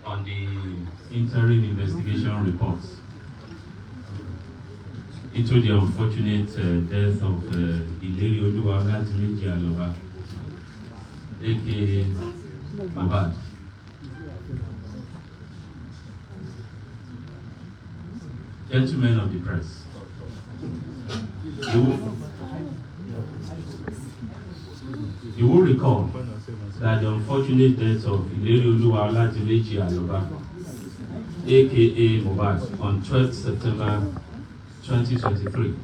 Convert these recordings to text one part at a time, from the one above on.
on the interim investigation reports into the unfortunate death of Ileri Oluwalatimeji Aloba, aka Mohbad. Gentlemen of the press, you will recall that the unfortunate death of Ileri Oluwalatimeji Aloba, aka Mohbad, on 12th September 2023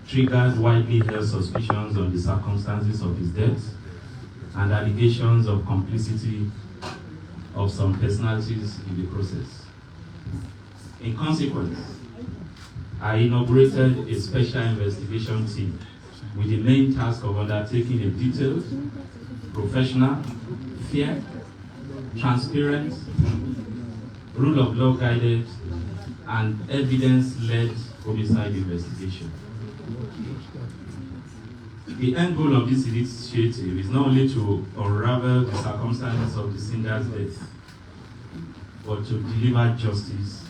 triggered widely held suspicions on the circumstances of his death and allegations of complicity of some personalities in the process. In consequence, I inaugurated a special investigation team with the main task of undertaking a detailed, professional, fair, transparent, rule of law guided, and evidence-led homicide investigation. The end goal of this initiative is not only to unravel the circumstances of the singer's death, but to deliver justice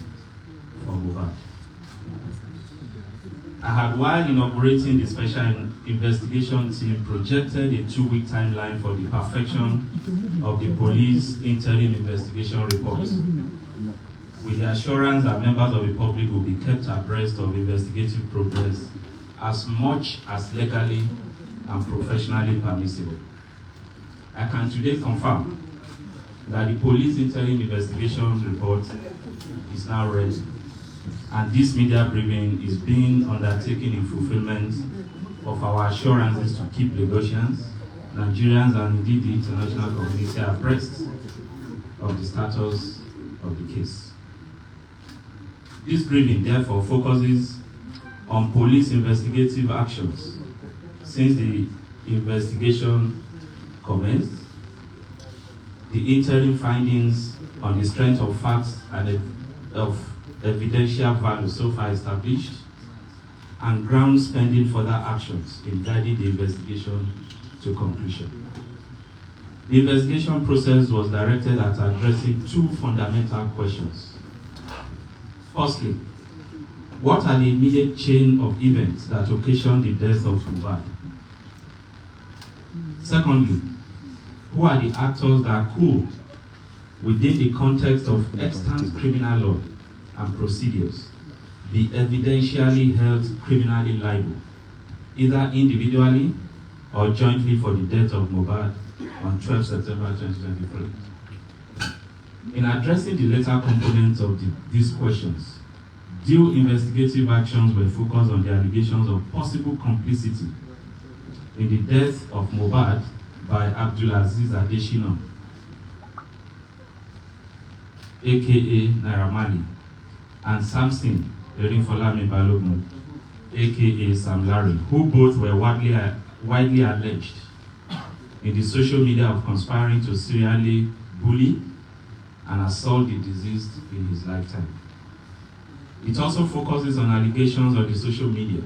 for Mohbad. I had, while inaugurating the special investigation team, projected a 2-week timeline for the perfection of the police interim investigation reports, with the assurance that members of the public will be kept abreast of investigative progress as much as legally and professionally permissible. I can today confirm that the police interim investigation report is now ready, and this media briefing is being undertaken in fulfillment of our assurances to keep Lagosians, Nigerians, and indeed the international community abreast of the status of the case. This briefing therefore focuses on police investigative actions since the investigation commenced, the interim findings on the strength of facts and of evidential value so far established, and grounds pending further actions in guiding the investigation to conclusion. The investigation process was directed at addressing two fundamental questions. Firstly, what are the immediate chain of events that occasioned the death of Mohbad? Secondly, who are the actors that could, within the context of extant criminal law and procedures, be evidentially held criminally liable, either individually or jointly, for the death of Mohbad on 12 September 2023. In addressing the latter components of these questions, due investigative actions were focused on the allegations of possible complicity in the death of Mohbad by Abdulaziz Adeshina, aka Nairamarley, and Samson Erinfolami Balogun, aka samlarry, who both were widely alleged in the social media of conspiring to serially bully and assault the deceased in his lifetime. It also focuses on allegations on the social media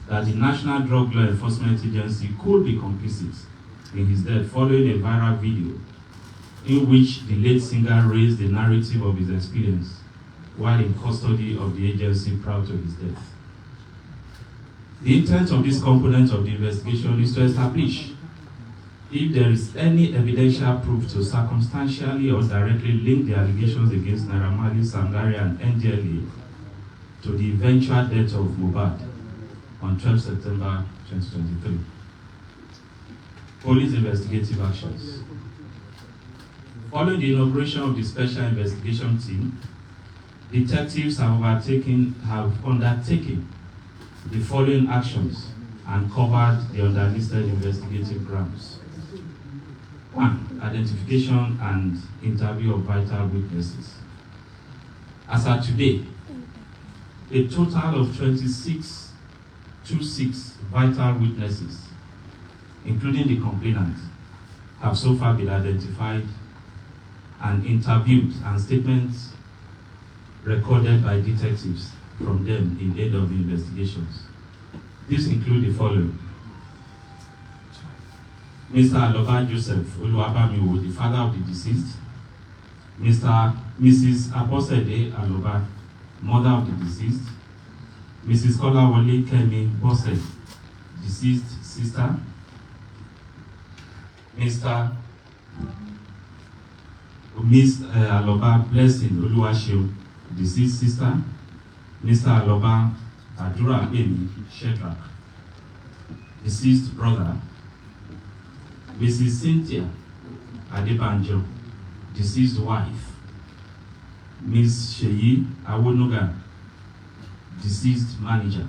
that the National Drug Law Enforcement Agency could be complicit in his death following a viral video in which the late singer raised the narrative of his experience while in custody of the agency prior to his death. The intent of this component of the investigation is to establish if there is any evidential proof to circumstantially or directly link the allegations against Nairamarley, samlarry, and NDLA to the eventual death of Mohbad on 12 September 2023. Police investigative actions. Following the inauguration of the special investigation team, detectives have undertaken the following actions and covered the underlisted investigative grounds. 1. Identification and interview of vital witnesses. As of today, a total of 26 vital witnesses, including the complainant, have so far been identified and interviewed, and statements recorded by detectives from them in aid of the investigations. These include the following: Mr. Aloba Joseph Oluwabamiwo, the father of the deceased, Mrs. Abosede Aloba, mother of the deceased. Mrs. Kolawole Kemi Bose, deceased sister. Miss Aloba Blessing Oluwashio, deceased sister. Mr. Aloba Adura Emi Shedrack, deceased brother. Mrs. Cynthia Adebanjo, deceased wife. Miss Sheyi Awonoga, deceased manager.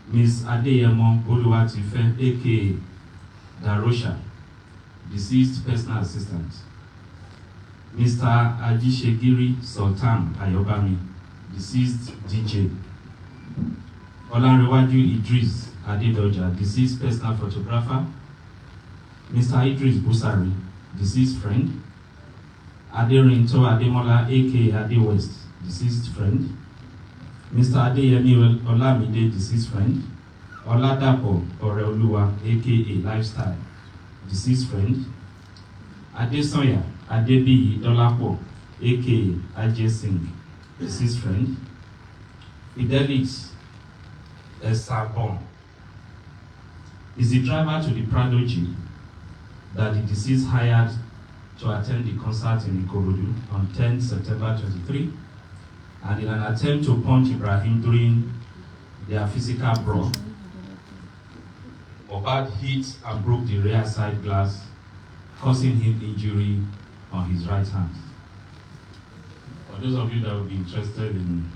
Miss Adeyemo Oluwatife, aka Darosha, deceased personal assistant. Mr. Ajishegiri Sultan Ayobami, deceased DJ. Olanrewaju Idris Adedoja, deceased personal photographer. Mr. Idris Busari, deceased friend. Aderinto Ademola, aka Ade West, deceased friend. Mr. Adeyemi Olamide, deceased friend. Oladapo Oreoluwa, aka Lifestyle, deceased friend. Adesoya Adebiyi Dolapo, aka Ajay Singh, deceased friend. Fidelix Esabon is the driver to the Prado Jeep that the deceased hired to attend the concert in Ikorodu on 10 September 23, and in an attempt to punch Ibrahim during their physical brawl, Mohbad hit and broke the rear side glass, causing him injury on his right hand. For those of you that will be interested in,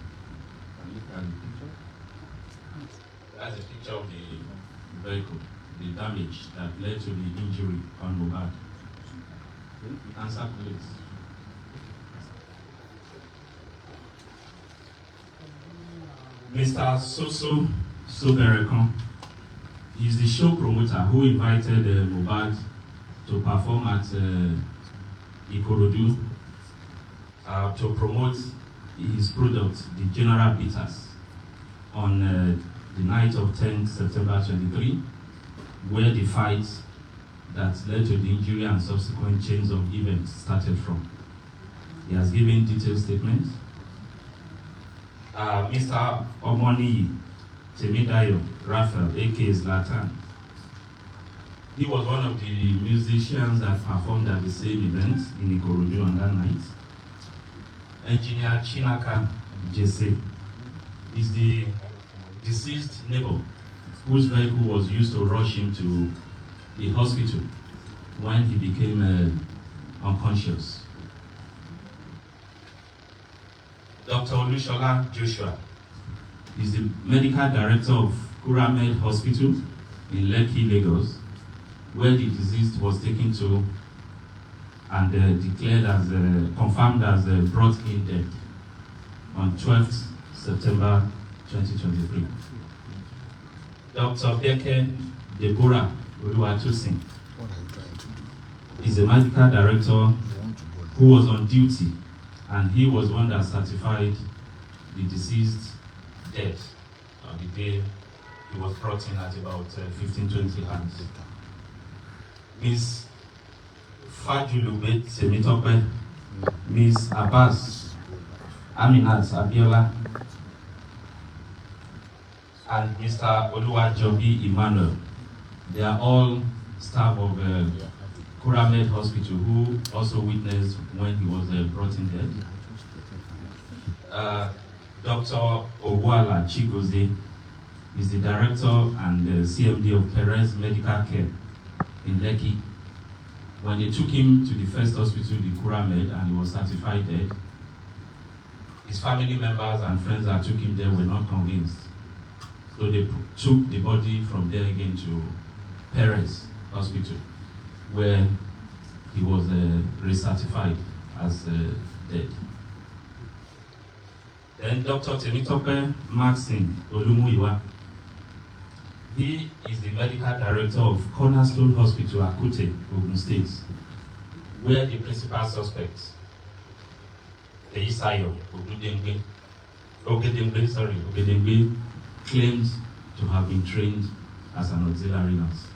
that's a picture of the vehicle, the damage that led to the injury on Mohbad. Answer, please. Mr. Soso Soberekon is the show promoter who invited Mohbad to perform at Ikorodu to promote his product, the General Bitters, on the night of 10 September 23, where the fight that led to the injury and subsequent chains of events started from. He has given detailed statements. Mr. Omoni Temidayo Raphael, aka Zlatan, he was one of the musicians that performed at the same event in Ikorodu on that night. Engineer Chinaka Jesse is the deceased neighbor whose vehicle was used to rush him to the hospital when he became unconscious. Dr. Olushola Joshua is the medical director of Kuramed Hospital in Lekki, Lagos, where the deceased was taken to and declared as confirmed as brought in dead on 12th September 2023. Dr. Beke Deborah Oluwatosin is the medical director who was on duty, and he was one that certified the deceased dead on the day he was brought in at about 15-20 hands. Ms. Fajulube Semitope, Ms. Abbas Aminat Abiola, and Mr. Oluwajobi Emmanuel. They are all staff of Kuramed Hospital who also witnessed when he was brought in dead. Dr. Owala Chigoze is the director and CMD of Perez Medical Care in Lekki. When they took him to the first hospital, the Kuramed, and he was certified dead, his family members and friends that took him there were not convinced. So they took the body from there again to Perez Hospital, where he was recertified as dead. Then Dr. Temitope Maxine Olumuyiwa, he is the medical director of Cornerstone Hospital, Akute, Ogun State, where the principal suspect, Teisayo Ogedengbe, claimed to have been trained as an auxiliary nurse.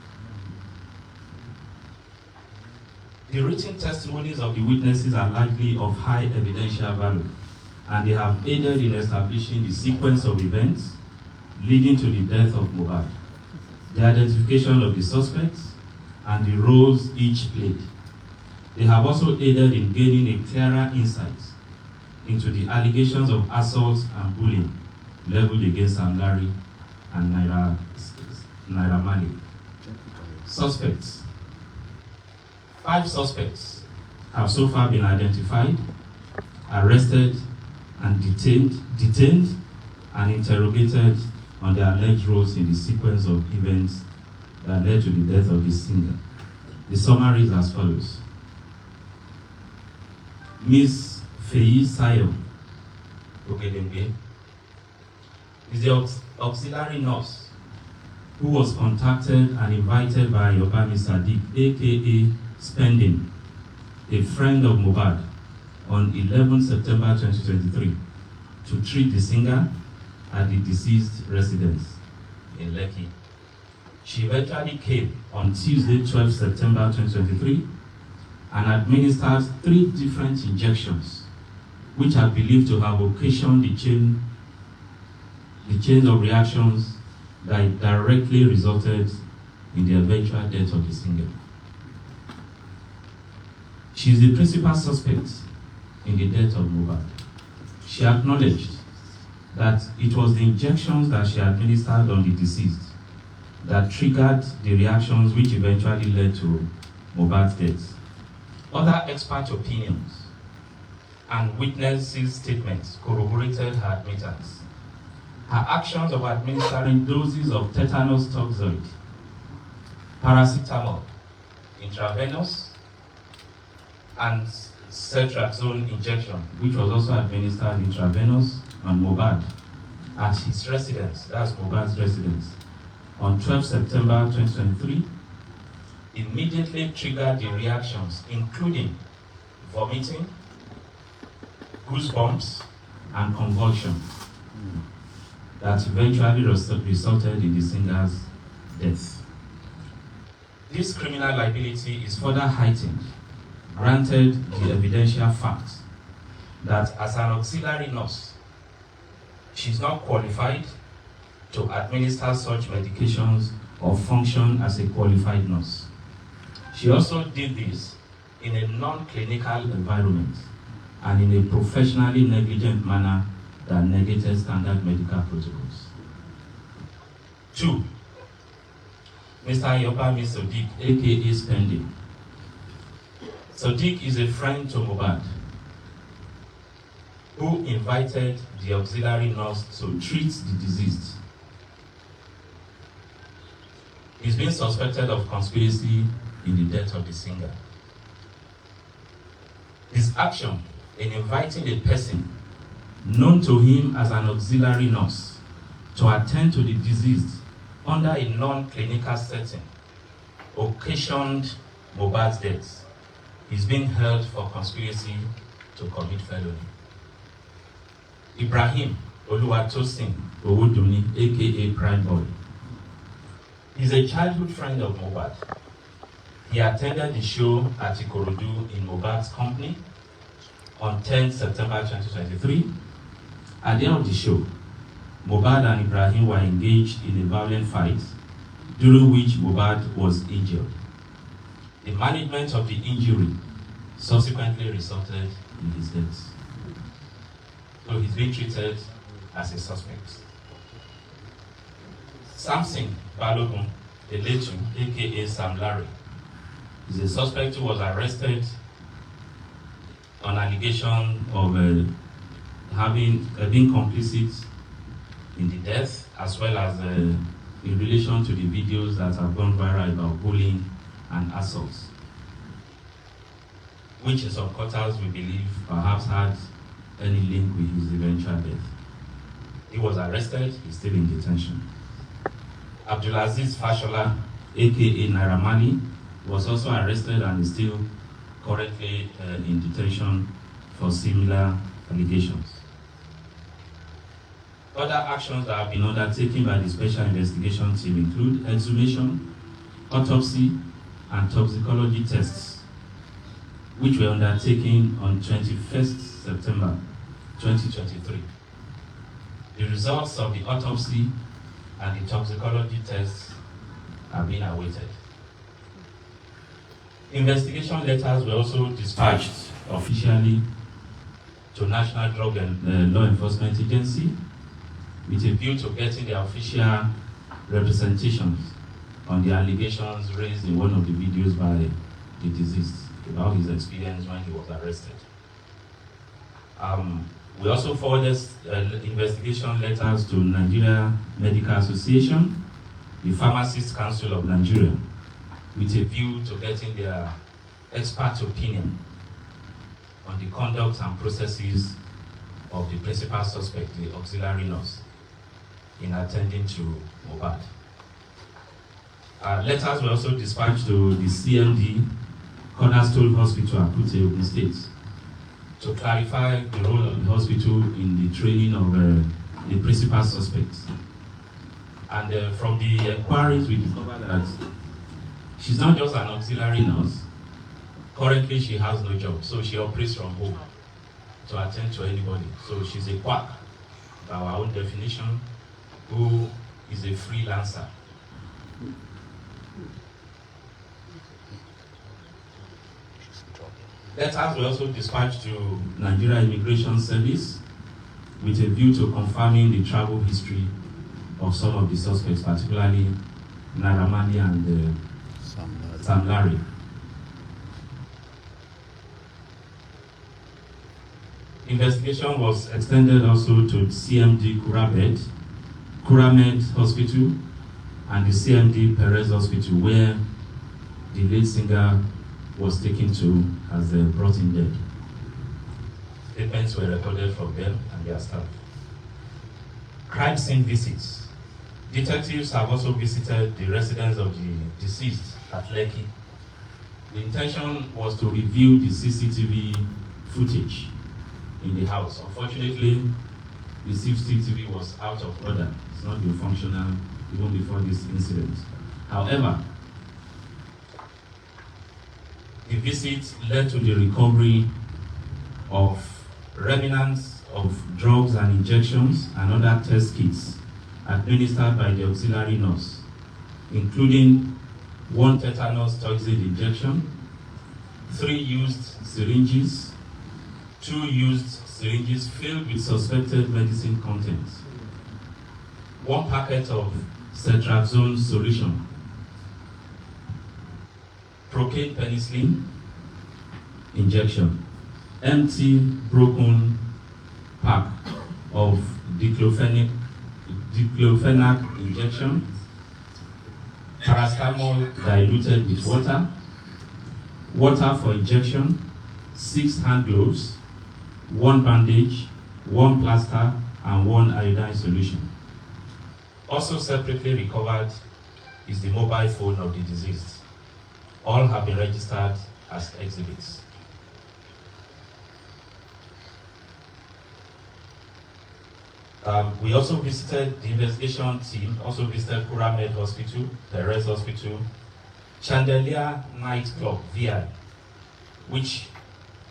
The written testimonies of the witnesses are likely of high evidential value, and they have aided in establishing the sequence of events leading to the death of Mohbad, the identification of the suspects, and the roles each played. They have also aided in gaining a clearer insight into the allegations of assault and bullying leveled against Samlarry and Nairamarley. Suspects. 5 suspects have so far been identified, arrested, and detained and interrogated on their alleged roles in the sequence of events that led to the death of the singer. The summary is as follows. Ms. Feyi Sayo Ogedengbe is the auxiliary nurse who was contacted and invited by Yobami Sadiq, aka Spending, a friend of Mohbad, on 11 September 2023 to treat the singer at the deceased residence in Lekki. She eventually came on Tuesday, 12 September 2023 and administered 3 different injections, which are believed to have occasioned the chain of reactions that directly resulted in the eventual death of the singer. She is the principal suspect in the death of Mohbad. She acknowledged that it was the injections that she administered on the deceased that triggered the reactions which eventually led to Mohbad's death. Other expert opinions and witnesses' statements corroborated her admittance. Her actions of administering doses of tetanus toxoid, paracetamol, intravenous, and ceftriaxone injection, which was also administered intravenous on Mohbad at his residence, that's Mohbad's residence, on 12 September 2023, immediately triggered the reactions, including vomiting, goosebumps, and convulsion, that eventually resulted in the singer's death. This criminal liability is further heightened, granted the evidential fact that as an auxiliary nurse, she is not qualified to administer such medications or function as a qualified nurse. She also did this in a non-clinical environment and in a professionally negligent manner that negated standard medical protocols. 2. Mr. Yobami Sadiq, aka Spending. Sadiq is a friend to Mohbad who invited the auxiliary nurse to treat the deceased. He's been suspected of conspiracy in the death of the singer. His action in inviting a person known to him as an auxiliary nurse to attend to the deceased under a non-clinical setting occasioned Mohbad's death. He's been held for conspiracy to commit felony. Ibrahim Oluwatosin Owoduni, aka Prime Boy, is a childhood friend of Mohbad. He attended the show at Ikorodu in Mohbad's company on 10 September 2023. At the end of the show, Mohbad and Ibrahim were engaged in a violent fight, during which Mohbad was injured. The management of the injury subsequently resulted in his death. So he's being treated as a suspect. Samson Balogun Eletu, aka Samlarry, is a suspect who was arrested on allegation of being complicit in the death, as well as in relation to the videos that have gone viral about bullying and assaults, which in some quarters we believe perhaps had any link with his eventual death. He was arrested, he's still in detention. Abdulaziz Fashola, aka Nairamarley, was also arrested and is still currently in detention for similar allegations. Other actions that have been undertaken by the Special Investigation Team include exhumation, autopsy, and toxicology tests which were undertaken on 21st September 2023. The results of the autopsy and the toxicology tests are being awaited. Investigation letters were also dispatched officially to National Drug and Law Enforcement Agency with a view to getting the official representations on the allegations raised in one of the videos by the deceased about his experience when he was arrested. We also forwarded investigation letters to Nigeria Medical Association, the Pharmacists Council of Nigeria, with a view to getting their expert opinion on the conduct and processes of the principal suspect, the auxiliary nurse, in attending to Mohbad. Letters were also dispatched to the CMD, Cornerstone Hospital, Akute, Ogun State, to clarify the role of the hospital in the training of the principal suspects. And from the inquiries, we discovered that she's not just an auxiliary nurse. Currently, she has no job, so she operates from home to attend to anybody. So she's a quack, by our own definition, who is a freelancer. Letters were also dispatched to Nigeria Immigration Service with a view to confirming the travel history of some of the suspects, particularly Nairamarley and samlarry. Investigation was extended also to CMD Kuramed Hospital and the CMD Perez Hospital, where the lead singer was taken to as brought in dead. Statements were recorded from them and their staff. Crime scene visits. Detectives have also visited the residence of the deceased at Lekki. The intention was to review the CCTV footage in the house. Unfortunately, the CCTV was out of order. It's not been functional even before this incident. However, the visit led to the recovery of remnants of drugs and injections and other test kits administered by the auxiliary nurse, including 1 tetanus toxin injection, 3 used syringes, 2 used syringes filled with suspected medicine contents, 1 packet of cetrazone solution, procaine penicillin injection, empty broken pack of diclofenac injection, paracetamol diluted with water, water for injection, 6 hand gloves, 1 bandage, 1 plaster, and 1 iodine solution. Also separately recovered is the mobile phone of the deceased. All have been registered as exhibits. We also visited, the investigation team also visited Kuramed Hospital, Perez Hospital, Chandelier Nightclub, VI, which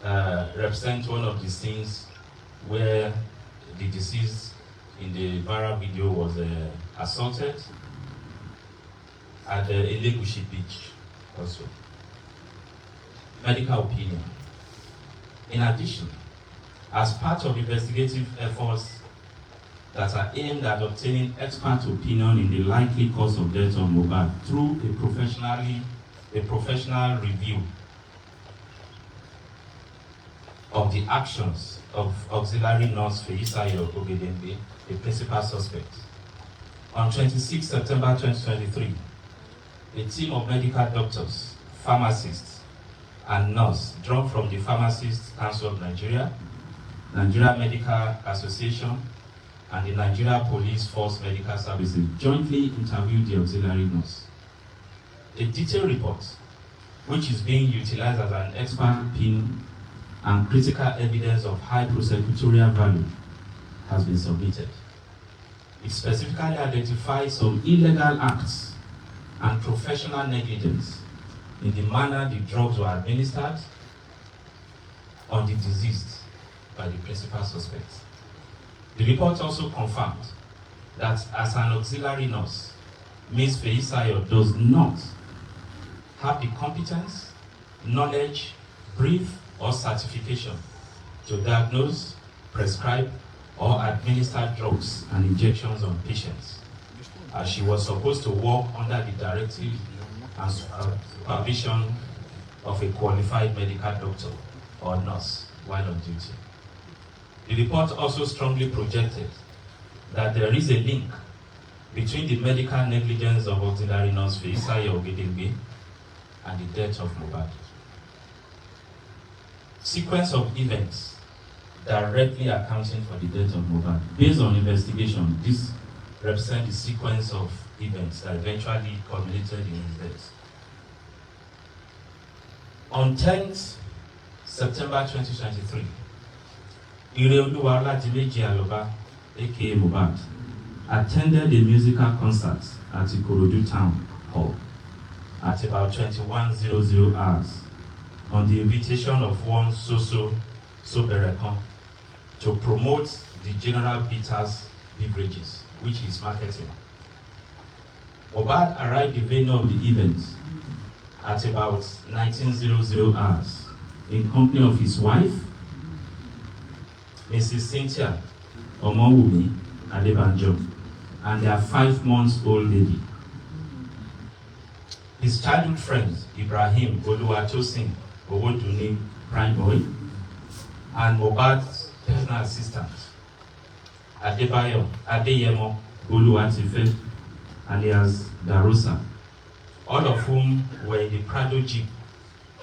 represents one of the scenes where the deceased in the viral video was assaulted at the Elegushi Beach also. Medical opinion. In addition, as part of investigative efforts that are aimed at obtaining expert opinion in the likely cause of death of Mohbad through a professional review of the actions of auxiliary nurse Feyisayo Ogedengbe, the principal suspect. On 26 September 2023, a team of medical doctors, pharmacists, and nurses drawn from the Pharmacists Council of Nigeria, Nigeria Medical Association, and the Nigeria Police Force Medical Services jointly interviewed the auxiliary nurse. A detailed report, which is being utilized as an expert opinion and critical evidence of high prosecutorial value, has been submitted. It specifically identifies some illegal acts and professional negligence in the manner the drugs were administered, on the deceased by the principal suspect. The report also confirmed that as an auxiliary nurse, Ms. Feisayo does not have the competence, knowledge, brief, or certification to diagnose, prescribe, or administer drugs and injections on patients, as she was supposed to work under the directive and supervision of a qualified medical doctor or nurse while on duty. The report also strongly projected that there is a link between the medical negligence of auxiliary nurse Feisayo Ogedengbe and the death of Mohbad. Sequence of events directly accounting for the death of Mohbad. Based on investigation, this represents the sequence of events that eventually culminated in his death. On 10th September 2023, Ireoluwa Oladimeji Aloba, aka Mohbad, attended a musical concert at Ikorodu Town Hall at about 21:00 hours on the invitation of one Soso Soberekon to promote the General Bitters beverages, which is marketing. Mohbad arrived the venue of the event at about 19:00 hours in company of his wife, Mrs. Cynthia Omowumi Adebanjo, and their 5-month-old baby. His childhood friends, Ibrahim Oluwatosin Owoduni Prime Boy, and Mohbad's personal assistant, Adeyemo Oluwatife, alias Darosa, all of whom were in the Prado Jeep,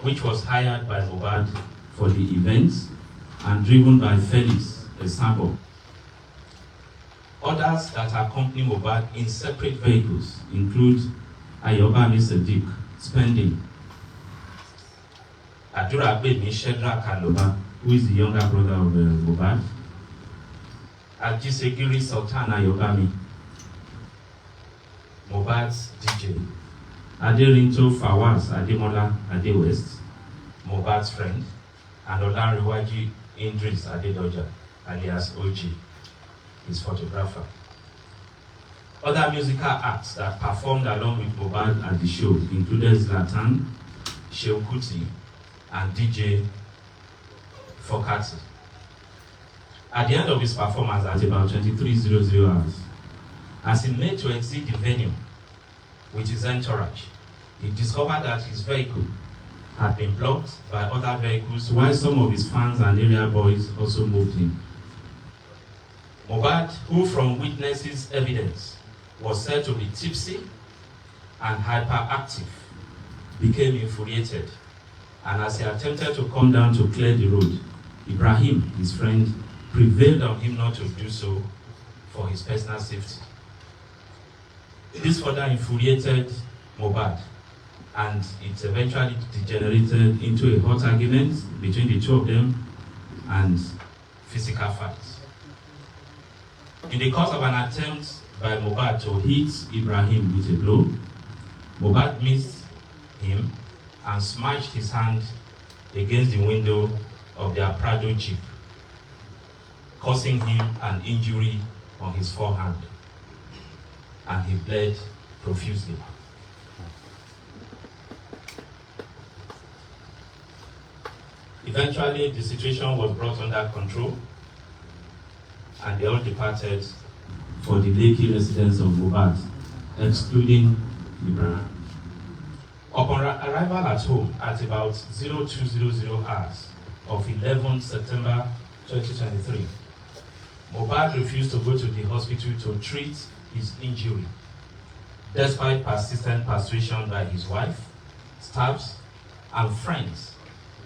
which was hired by Mohbad for the events and driven by Felix Esambo. Others that accompany Mohbad in separate vehicles include Ayobami Sadiq, Spending, Adura Bemi Shedra Kaloba, who is the younger brother of Mohbad, Ajisegiri Sultan Ayobami, Mohbad's DJ, Aderinto Fawaz Ademola Adewest, Mohbad's friend, and Olanrewaju Idris Adedoja, alias OG, his photographer. Other musical acts that performed along with Mohbad at the show included Zlatan, Shehu Kuti, and DJ Fokati. At the end of his performance at about 23:00 hours, as he made to exit the venue with his entourage, he discovered that his vehicle had been blocked by other vehicles, while some of his fans and area boys also moved in. Mohbad, who from witnesses' evidence was said to be tipsy and hyperactive, became infuriated, and as he attempted to come down to clear the road, Ibrahim, his friend, prevailed on him not to do so for his personal safety. This further infuriated Mohbad, and it eventually degenerated into a hot argument between the two of them and physical fights. In the course of an attempt by Mohbad to hit Ibrahim with a blow, Mohbad missed him and smashed his hand against the window of their Prado Jeep, causing him an injury on his forehand, and he bled profusely. Eventually, the situation was brought under control, and they all departed for the Lekki residence of Mohbad, excluding Ibrahim. Upon arrival at home at about 02:00 hours of 11 September 2023, Mohbad refused to go to the hospital to treat his injury, despite persistent persuasion by his wife, staffs, and friends,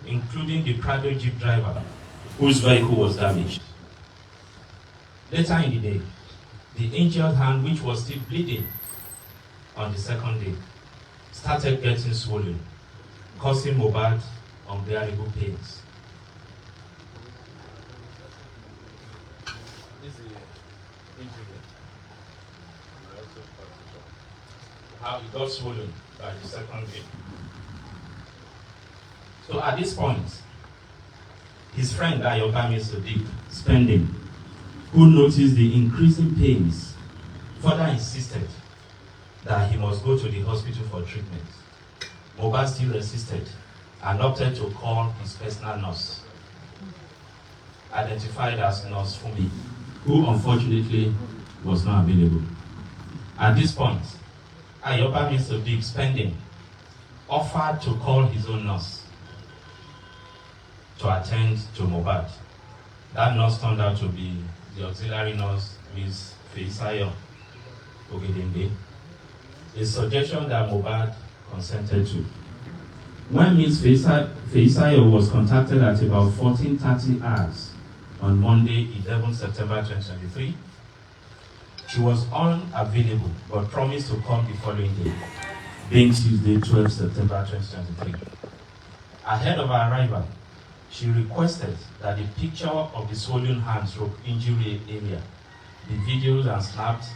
including the Prado Jeep driver, whose vehicle was damaged. Later in the day, the injured hand, which was still bleeding on the second day, started getting swollen, causing Mohbad unbearable pains. This is the injury. How it got swollen by the second day. So at this point, His friend Ayobami Sadiq Spending, who noticed the increasing pains, further insisted that he must go to the hospital for treatment. Mohbad still resisted and opted to call his personal nurse, identified as Nurse Fumi, who unfortunately was not available. At this point, Ayobami Sadiq Spending offered to call his own nurse to attend to Mohbad. That nurse turned out to be the auxiliary nurse, Ms. Feisayo Ogedende, a suggestion that Mohbad consented to. When Ms. Feisayo was contacted at about 14:30 hours on Monday, 11 September 2023, she was unavailable but promised to come the following day, being Tuesday, 12 September 2023. Ahead of her arrival, she requested that the picture of the swollen hand/injury area be videoed and snapped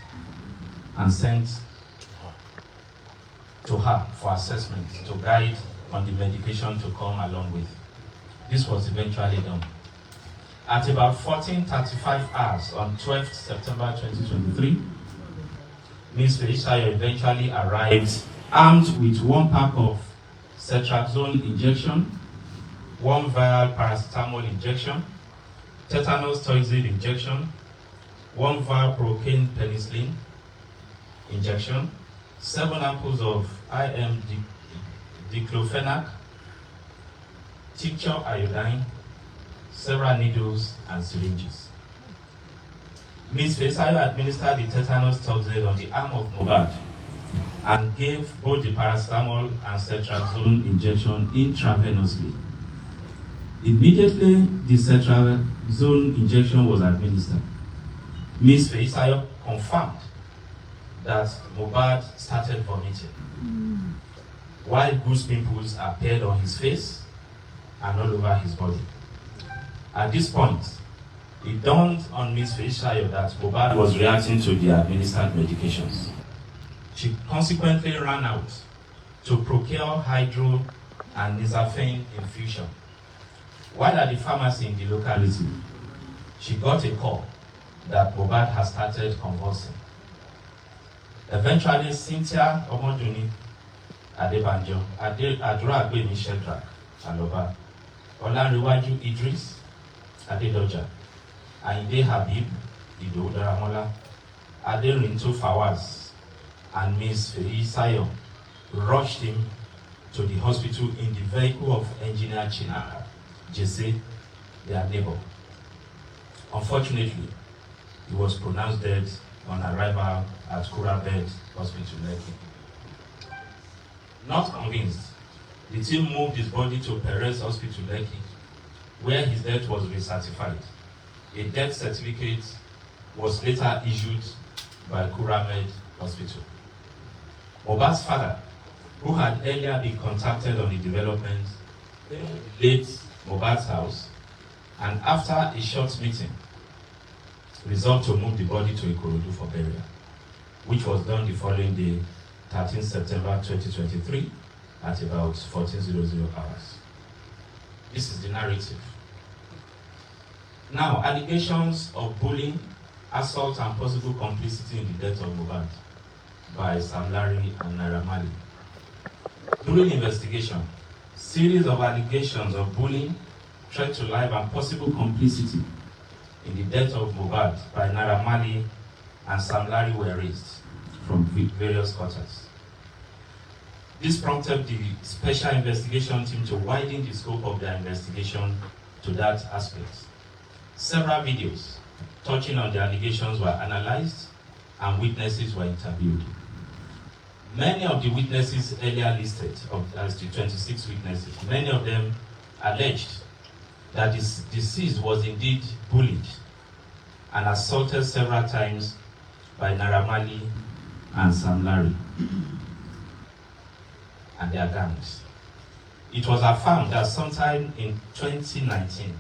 and sent to her for assessment to guide on the medication to come along with. This was eventually done. At about 14:35 hours on 12th September 2023, Ms. Feisayo eventually arrived armed with one pack of cetrazone injection, one vial paracetamol injection, tetanus toxoid injection, one vial procaine penicillin injection, 7 ampoules of IM diclofenac, tincture iodine, several needles and syringes. Ms. Feisayo administered the tetanus toxoid on the arm of Mohbad and gave both the paracetamol and cetrazone injection intravenously. Immediately, the cetrazone injection was administered. Ms. Feisayo confirmed that Mohbad started vomiting, while goose pimples appeared on his face and all over his body. At this point, it dawned on Ms. Feisayo that Mohbad was reacting to the administered medications. She consequently ran out to procure hydro and nizafene infusion. While at the pharmacy in the locality, she got a call that Mohbad has started convulsing. Eventually, Cynthia Omoduni Adebanjo, Adura Agbemi Sheldrak Aloba, Olariwaju Idris Adedoja, Ayinde Habib Ido Daramola, Aderinto Fawaz, and Ms. Feisayo rushed him to the hospital in the vehicle of Engineer Chinaka Jesse, their neighbor. Unfortunately, he was pronounced dead on arrival at Kurabed Hospital, Lekki. Not convinced, the team moved his body to Perez Hospital, Lekki, where his death was recertified. A death certificate was later issued by Kuramed Hospital. Mohbad's father, who had earlier been contacted on the development, late Mohbad's house, and after a short meeting, resolved to move the body to Ikorodu for burial, which was done the following day, 13 September 2023, at about 14:00 hours. This is the narrative. Now, allegations of bullying, assault, and possible complicity in the death of Mohbad by samlarry and Nairamarley. During investigation, series of allegations of bullying, threat to life, and possible complicity in the death of Mohbad by Nairamarley and samlarry were raised from various quarters. This prompted the special investigation team to widen the scope of their investigation to that aspect. Several videos touching on the allegations were analyzed and witnesses were interviewed. Many of the witnesses earlier listed as the 26 witnesses, many of them alleged that the deceased was indeed bullied and assaulted several times by Nairamarley and samlarry and their gangs. It was affirmed that sometime in 2019,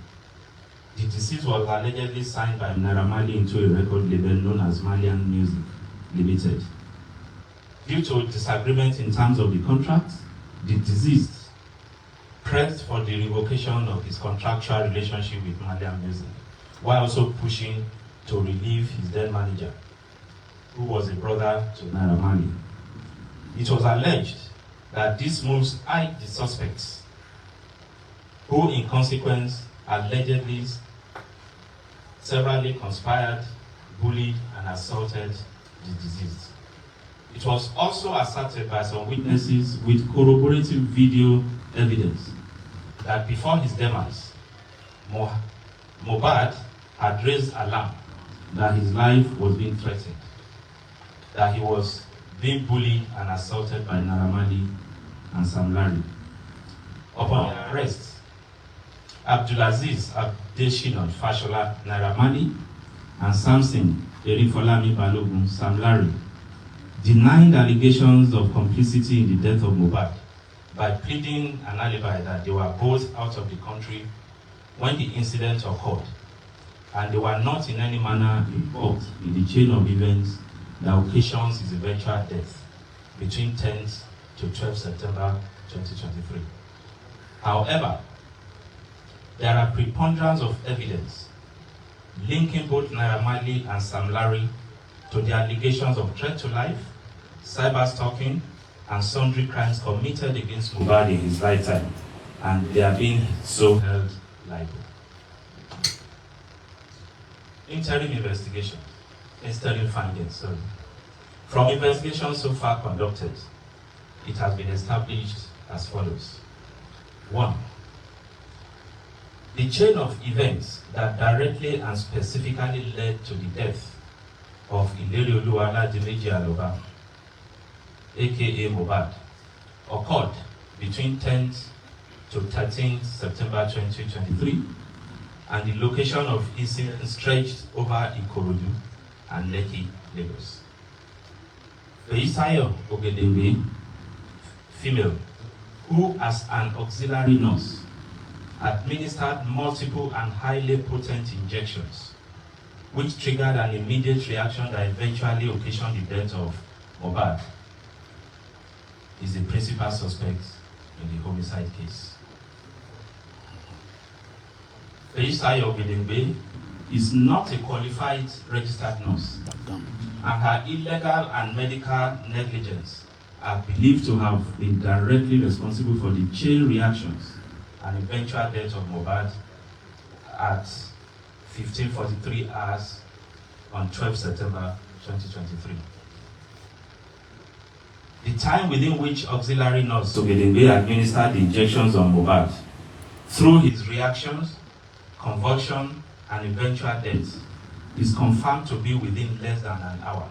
the deceased was allegedly signed by Nairamarley into a record label known as Marleymusic Limited. Due to disagreement in terms of the contract, the deceased pressed for the revocation of his contractual relationship with Marleymusic, while also pushing to relieve his then manager, who was a brother to Nairamarley. It was alleged that these moves eyed the suspects, who in consequence allegedly severally conspired, bullied, and assaulted the deceased. It was also asserted by some witnesses with corroborative video evidence that before his demise, Mohbad had raised alarm that his life was being threatened, that he was being bullied and assaulted by Nairamarley and samlarry. Upon their arrest, Abdulaziz Abdeshinon Fashola Nairamarley and Samson Erifolami Balogun samlarry denied allegations of complicity in the death of Mohbad by pleading an alibi that they were both out of the country when the incident occurred, and they were not in any manner involved in the chain of events that occasions his eventual death between 10th to 12th September 2023. However, there are preponderance of evidence linking both Nairamarley and samlarry to the allegations of threat to life, cyber stalking, and sundry crimes committed against Mohbad in his lifetime, and they are being so held liable. Interim findings. From investigations so far conducted, it has been established as follows. 1. The chain of events that directly and specifically led to the death of Ilerioluwa Dimeji Aloba, aka Mohbad, occurred between 10th to 13th September 2023, and the location of incident stretched over Ikorodu and Lekki, Lagos. Feisayo Ogedengbe, female, who as an auxiliary nurse administered multiple and highly potent injections, which triggered an immediate reaction that eventually occasioned the death of Mohbad, is the principal suspect in the homicide case. Feisayo Ogedengbe is not a qualified registered nurse, and her illegal and medical negligence are believed to have been directly responsible for the chain reactions and eventual death of Mohbad at 15:43 hours on 12 September 2023. The time within which auxiliary nurse Ogedengbe administered the injections on Mohbad, through his reactions, convulsion, and eventual death, is confirmed to be within less than an hour,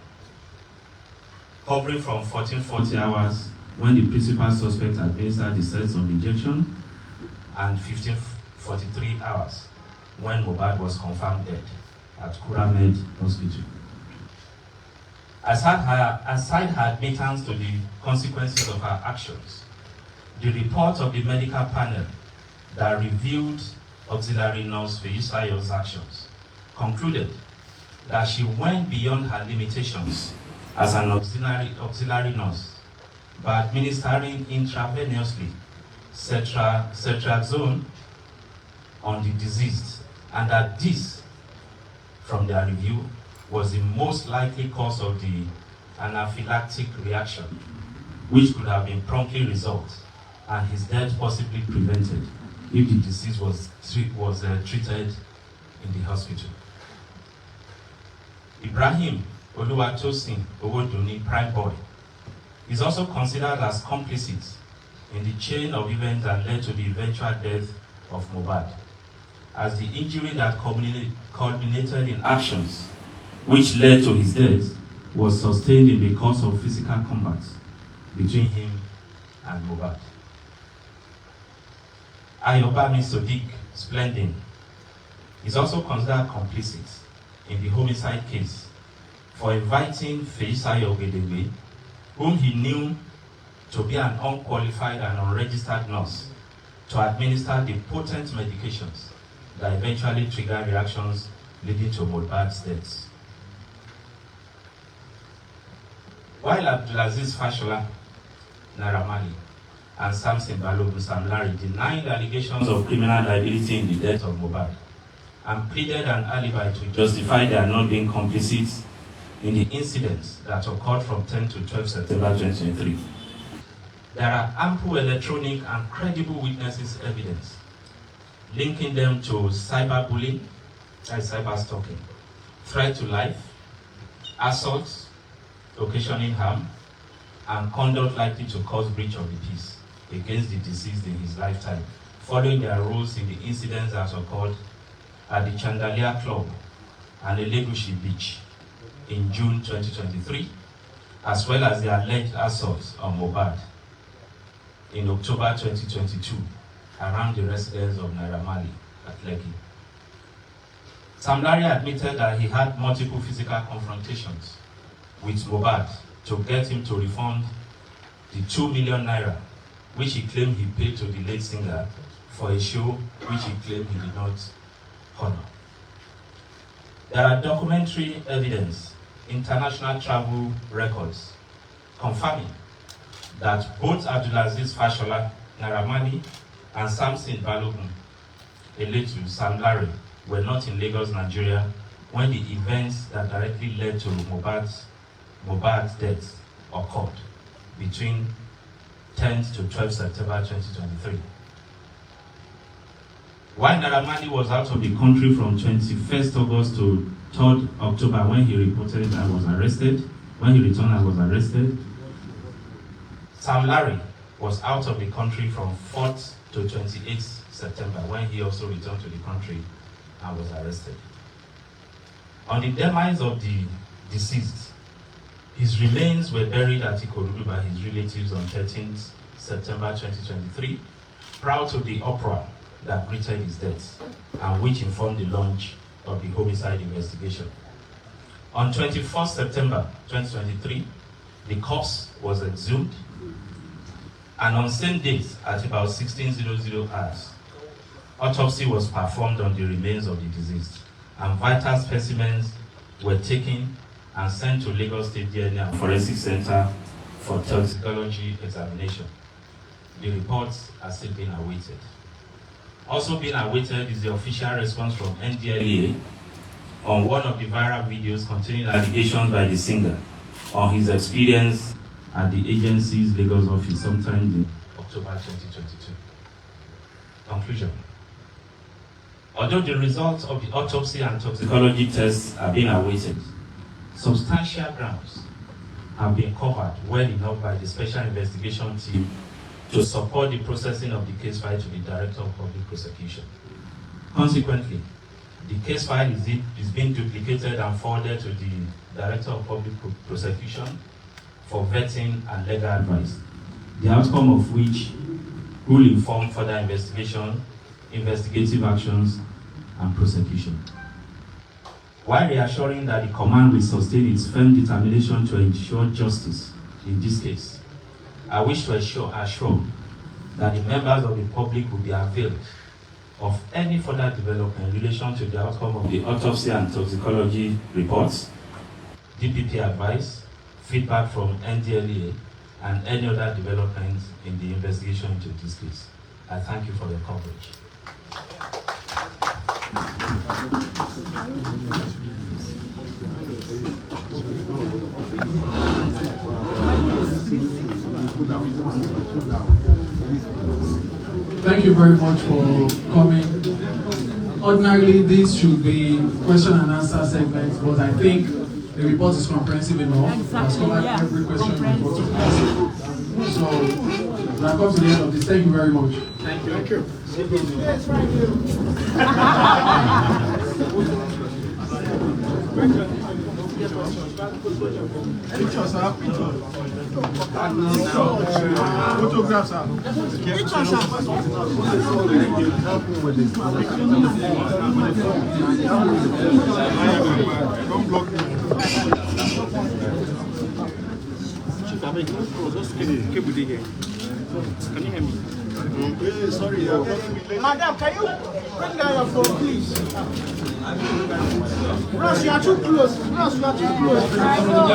covering from 1440 hours when the principal suspect administered the sets of injection and 1543 hours when Mohbad was confirmed dead at Kuramed Hospital. Aside her admittance to the consequences of her actions, the report of the medical panel that reviewed auxiliary nurse Feisayo's actions concluded that she went beyond her limitations as an auxiliary nurse by administering intravenously cetrazone on the deceased, and that this, from their review, was the most likely cause of the anaphylactic reaction, which could have been promptly resolved and his death possibly prevented if the deceased was treated in the hospital. Ibrahim Oluwatosin Owodunni Prime Boy is also considered as complicit in the chain of events that led to the eventual death of Mohbad, as the injury that culminated in actions which led to his death was sustained in the course of physical combat between him and Mohbad. Ayobami Sodiq Splendin is also considered complicit in the homicide case for inviting Feisayo Ogedengbe, whom he knew to be an unqualified and unregistered nurse, to administer the potent medications that eventually triggered reactions leading to Mohbad's death. While Abdulaziz Fashola Nairamarley and Samson Balogun Samlarry denied allegations of criminal liability in the death of Mohbad and pleaded an alibi to justify their not being complicit in the incidents that occurred from 10 to 12 September 2023. There are ample electronic and credible witnesses evidence linking them to cyberbullying, cyber stalking, threat to life, assault, occasioning harm, and conduct likely to cause breach of the peace against the deceased in his lifetime, following their roles in the incidents that occurred at the Chandelier Club and Elegushi Beach in June 2023, as well as the alleged assaults on Mohbad in October 2022 around the residence of Nairamarley at Lekki. Samlarry admitted that he had multiple physical confrontations with Mohbad to get him to refund the 2 million naira which he claimed he paid to the late singer for a show which he claimed he did not honor. There are documentary evidence, international travel records, confirming that both Abdulaziz Fashola, Nairamarley, and Samson Balogun, Eletu Samlarry, were not in Lagos, Nigeria, when the events that directly led to Mohbad's death occurred between 10th to 12th September 2023. While Nairamarley was out of the country from 21st August to 3rd October when he reported I was arrested, when he returned I was arrested, Samlarry was out of the country from 4th to 28th September when he also returned to the country and was arrested. On the demise of the deceased, his remains were buried at Ikorodu by his relatives on 13th September 2023, prior to the uproar that greeted his death and which informed the launch of the homicide investigation. On 21st September 2023, the corpse was exhumed, and on same date at about 16:00 hours, autopsy was performed on the remains of the deceased, and vital specimens were taken and sent to Lagos State DNA and Forensic Center for toxicology examination. The reports are still being awaited. Also being awaited is the official response from NDLEA on one of the viral videos containing allegations by the singer on his experience at the agency's Lagos office sometime in October 2022. Conclusion. Although the results of the autopsy and toxicology tests are being awaited, substantial grounds have been covered well enough by the Special Investigation Team to support the processing of the case file to the Director of Public Prosecution. Consequently, the case file is being duplicated and forwarded to the Director of Public Prosecution for vetting and legal advice, the outcome of which will inform further investigation, investigative actions, and prosecution. While reassuring that the command will sustain its firm determination to ensure justice in this case, I wish to assure that the members of the public will be availed of any further development in relation to the outcome of the autopsy and toxicology reports, DPP advice, feedback from NDLEA, and any other developments in the investigation into this case. I thank you for your coverage. Thank you very much for coming. Ordinarily, this should be question and answer segment, but I think the report is comprehensive enough. It has covered every question we want to ask. So, we have come to the end of this. Thank you very much. Thank you. Thank you. Pictures, sir. Photographs, sir. Pictures, sir. Help me with this. Don't block me. Chief, I mean, just keep with it here. Can you hear me? Hey, sorry. Madam, can you bring down your phone, please? Bros, you are too close. Bros, you are too close. I know.